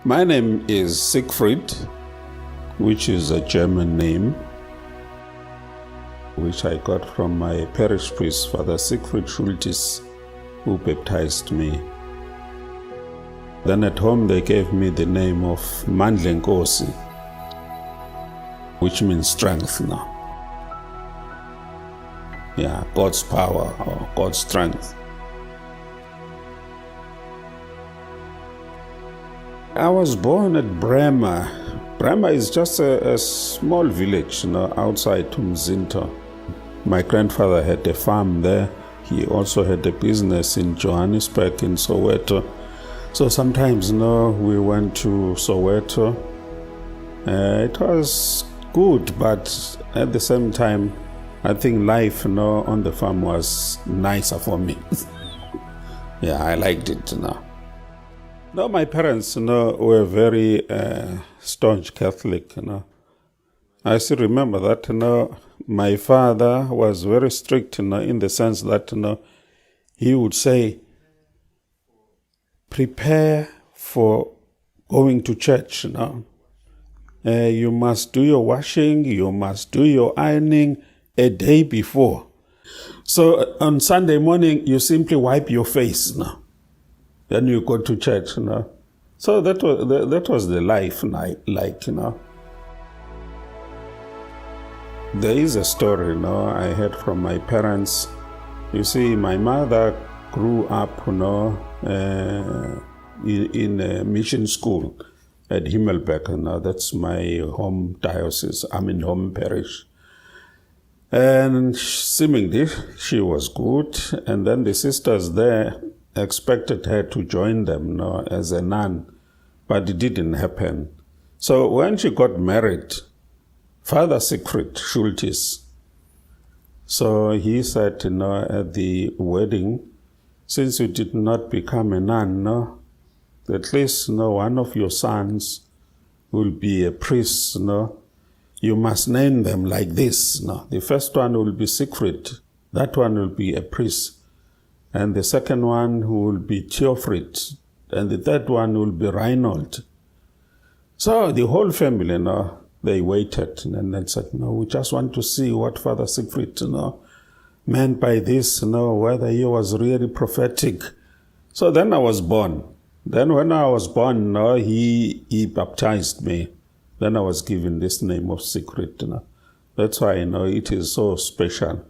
My name is Siegfried, which is a German name, which I got from my parish priest, Father Siegfried Schultes, who baptized me. Then at home they gave me the name of Mandla, which means strength now. Yeah, God's power or God's strength. I was born at Brema. Brema is just a small village, outside Umzinto. My grandfather had a farm there. He also had a business in Johannesburg, in Soweto. So sometimes, we went to Soweto. It was good, but at the same time, I think life, on the farm was nicer for me. Yeah, I liked it, No, my parents, were very staunch Catholic, I still remember that, my father was very strict, in the sense that, he would say, prepare for going to church, you must do your washing, you must do your ironing a day before. So on Sunday morning, you simply wipe your face, Then you go to church, So that was the life, like. There is a story, I heard from my parents. You see, my mother grew up, in a mission school at Himmelberg. That's my home diocese, home parish. And seemingly, she was good. And then the sisters there expected her to join them, as a nun, but it didn't happen. So when she got married, Father Siegfried Schultes, so he said, at the wedding, since you did not become a nun, at least, one of your sons will be a priest, You must name them like this, The first one will be Siegfried, that one will be a priest. And the second one who will be Theophrid, and the third one will be Reinhold. So the whole family, they waited and then said, we just want to see what Father Siegfried, meant by this, whether he was really prophetic. So then I was born. Then when I was born, he baptized me. Then I was given this name of Siegfried. That's why, it is so special.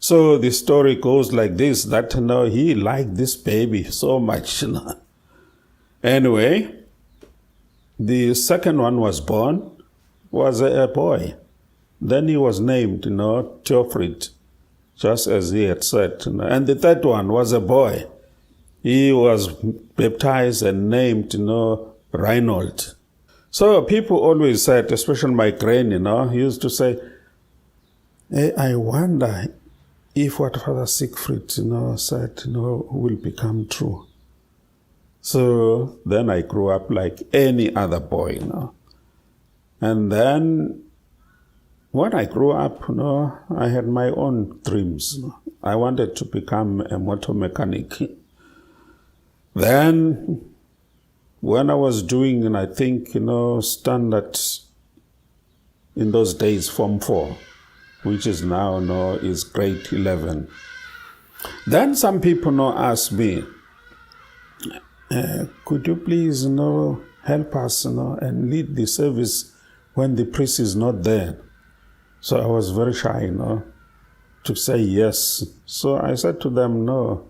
So the story goes like this, that he liked this baby so much. Anyway, the second one was born, was a boy. Then he was named, Theophrid, just as he had said. And the third one was a boy. He was baptized and named, Reinhold. So people always said, especially my granny, he used to say, hey, I wonder if what Father Siegfried, said, will become true. So then I grew up like any other boy, And then when I grew up, I had my own dreams. I wanted to become a motor mechanic. Then when I was doing, I think, standard, in those days, Form 4, which is now, is grade 11. Then some people, ask me, could you please, help us, and lead the service when the priest is not there? So I was very shy, to say yes. So I said to them, no,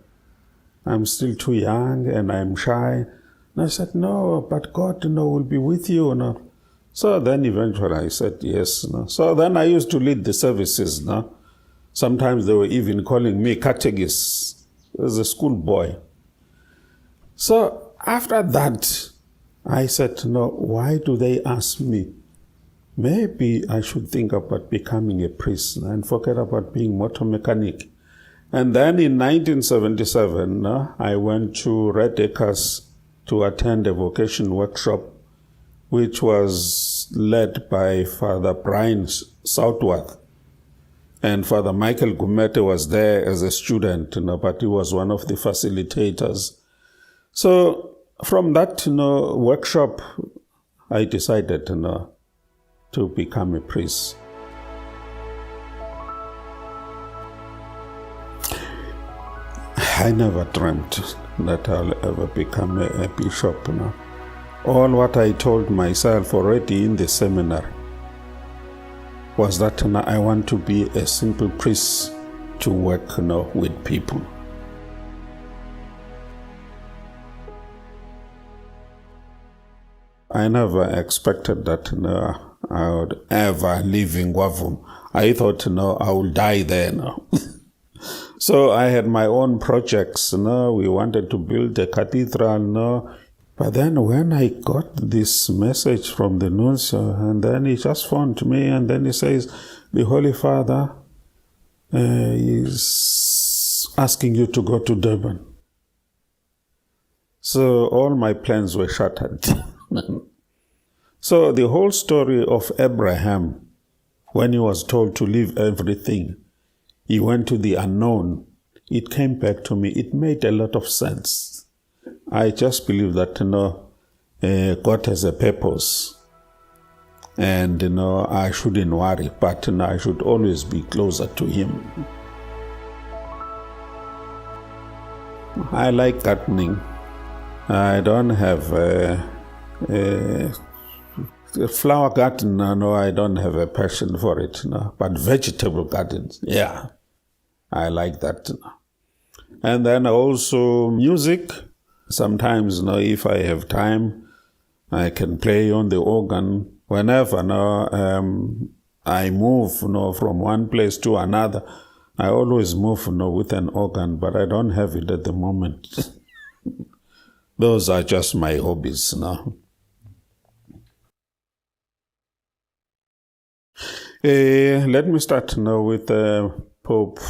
I'm still too young and I'm shy. And I said, no, but God, will be with you, So then eventually I said yes. So then I used to lead the services. Sometimes they were even calling me catechist as a schoolboy. So after that, I said, why do they ask me? Maybe I should think about becoming a priest and forget about being motor mechanic. And then in 1977, I went to Red Acres to attend a vocation workshop, which was led by Father Brian Southworth. And Father Michael Gumete was there as a student, but he was one of the facilitators. So From that, workshop, I decided, to become a priest. I never dreamt that I'll ever become a bishop. All what I told myself already in the seminary was that I want to be a simple priest to work with people. I never expected that I would ever live in Gwavum. I thought I will die there now. So I had my own projects. We wanted to build a cathedral. But then when I got this message from the nuncio, and then he just phoned me, and then he says, the Holy Father is asking you to go to Durban. So all my plans were shattered. So the whole story of Abraham, when he was told to leave everything, he went to the unknown. It came back to me. It made a lot of sense. I just believe that, God has a purpose. And, I shouldn't worry, but I should always be closer to Him. I like gardening. I don't have a flower garden, no, I don't have a passion for it, but vegetable gardens, yeah, I like that. And then also music. Sometimes, if I have time, I can play on the organ. Whenever I move from one place to another, I always move with an organ, but I don't have it at the moment. Those are just my hobbies now. Let me start now with Pope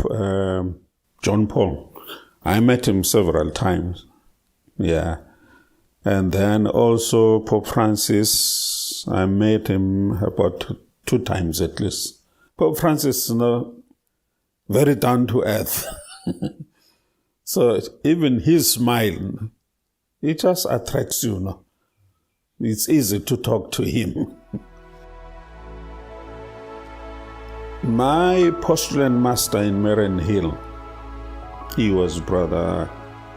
John Paul. I met him several times. Yeah. And then also Pope Francis, I met him about 2 times at least. Pope Francis, very down to earth. So even his smile, it just attracts you, It's easy to talk to him. My postulant master in Marian Hill, he was Brother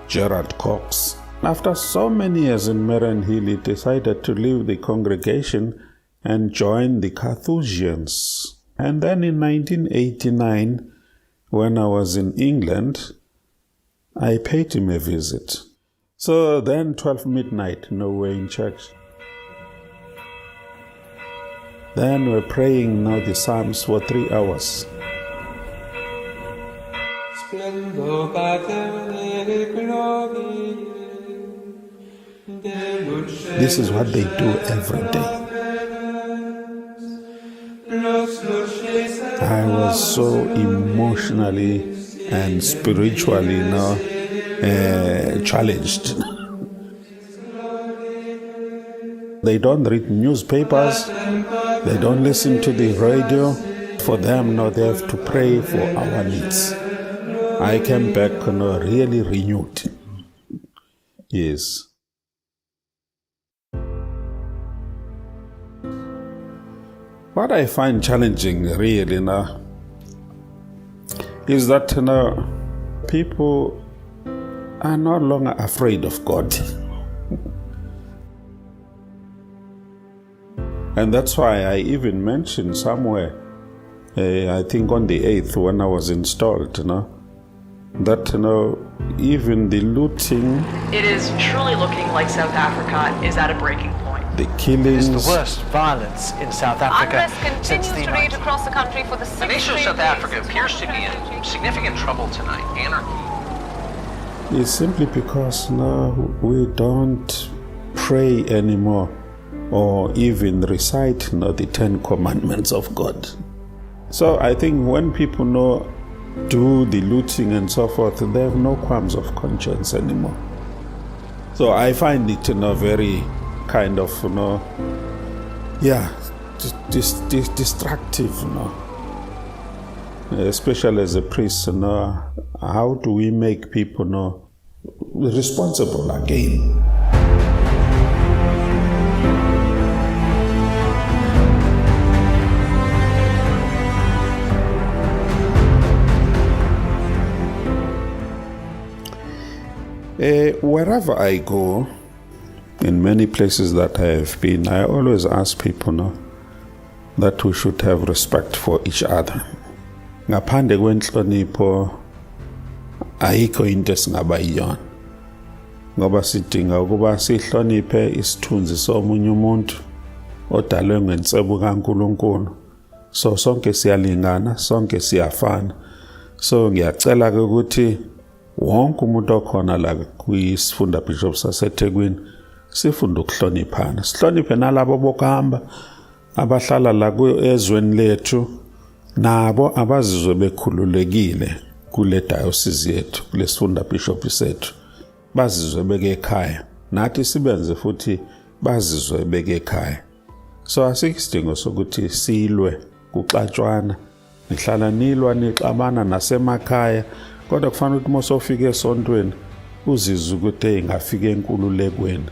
Gerard Cox. After so many years in Marian Hill, he decided to leave the congregation and join the Carthusians. And then in 1989, when I was in England, I paid him a visit. So then 12 midnight, we're in church. Then we're praying now the Psalms for 3 hours. This is what they do every day. I was so emotionally and spiritually challenged. They don't read newspapers, they don't listen to the radio. For them, they have to pray for our needs. I came back really renewed. Yes. What I find challenging really is that people are no longer afraid of God. And that's why I even mentioned somewhere, I think on the 8th when I was installed, that even the looting... It is truly looking like South Africa is at a breaking point. The killings... It is the worst violence in South Africa continues to rage across the country for the The nation of South Africa appears to be in significant trouble tonight. Anarchy. It's simply because we don't pray anymore or even recite the 10 commandments of God. So I think when people do the looting and so forth, they have no qualms of conscience anymore. So I find it very kind of destructive, especially as a priest. How do we make people responsible again? wherever I go, in many places that I have been, I always ask people that we should have respect for each other. Ngaphandle kwenhlonipho ayikho into esingaba yiyona. Ngoba sidinga ukuba sihloniphe isithunzi somunye umuntu odalwe ngensebo kaNkulunkulu. So sonke siyalingana, sonke siyafana. So ngiyacela ke ukuthi wonke umuntu okhona la kwisifunda Bishop saseThekwini sifunda ukuhloniphana. Sihloniphe nalabo bokuhamba abahlala la ezweni lethu, nabo abazizwe bekhululekile kule diocese yethu, kule sifunda bishop sethu, bazizwe beke ekhaya. Nathi sibenze futhi bazizwe beke ekhaya. So asikho isidingo sokuthi silwe kuxatshwana, nihlala nilwa nixabana nasemakhaya, kodwa kufanele ukuthi mosofika esontweni uzizwe ukuthi ngafika enkululekweni,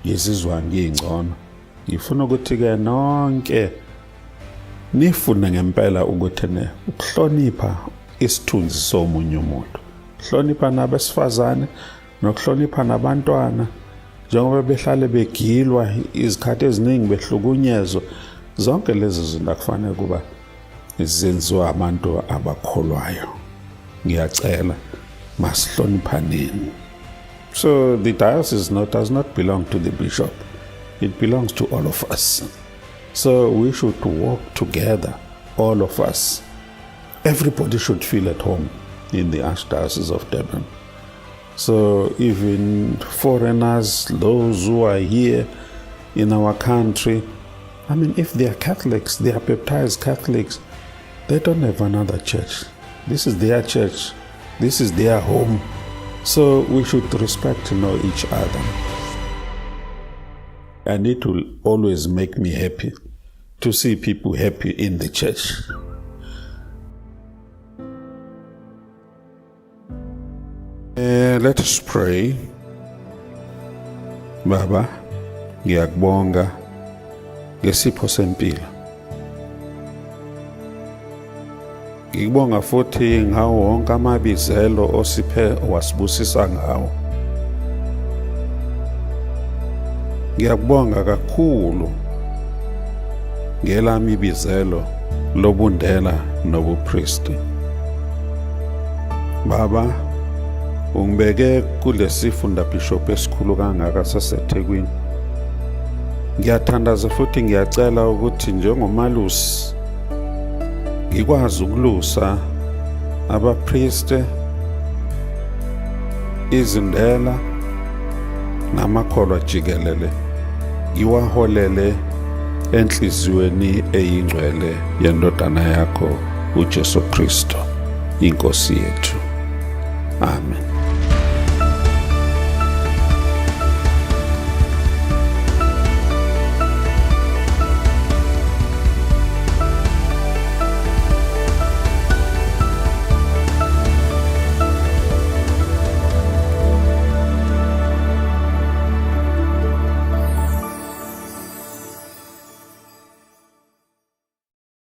ngizizwa ngingcono. Ngifuna ukuthi ke nonke nifune ngempela ukuthi ukuhlonipha isithunzi somunye umuntu. Hlonipha nabesifazane nokuhlonipha nabantwana, njengoba behlale begilwa izikhathi eziningi behlukunyezwa. Zonke lezi zinto kufanele kuba zenziwa abantu abakholwayo. Ngiyacela masihloniphaneni. So the diocese does not belong to the bishop. It belongs to all of us. So we should work together, all of us. Everybody should feel at home in the Archdiocese of Durban. So even foreigners, those who are here in our country, I mean, if they are Catholics, they are baptized Catholics, they don't have another church. This is their church. This is their home. So we should respect each other. And it will always make me happy to see people happy in the church. Let us pray. Baba, ngiyakubonga ngesipho sempilo. Ngikubonga futhi ngawo wonke amabizelo osiphe wasibusisa ngawo. Ngiyakubonga kakhulu ngelami ibizelo lobundela nobupristi. Baba, ungibeke kulesifunda bishop esikhulu kangaka saseThekwini. Ngiyathandaza futhi ngiyacela ukuthi njengomalusi ngikwazi ukulusa abapristi, izindela namakholwa jikelele, ngiwaholele enhliziyweni eyingcwele yendodana yakho uJesu Kristu, inkosi yethu. Amen.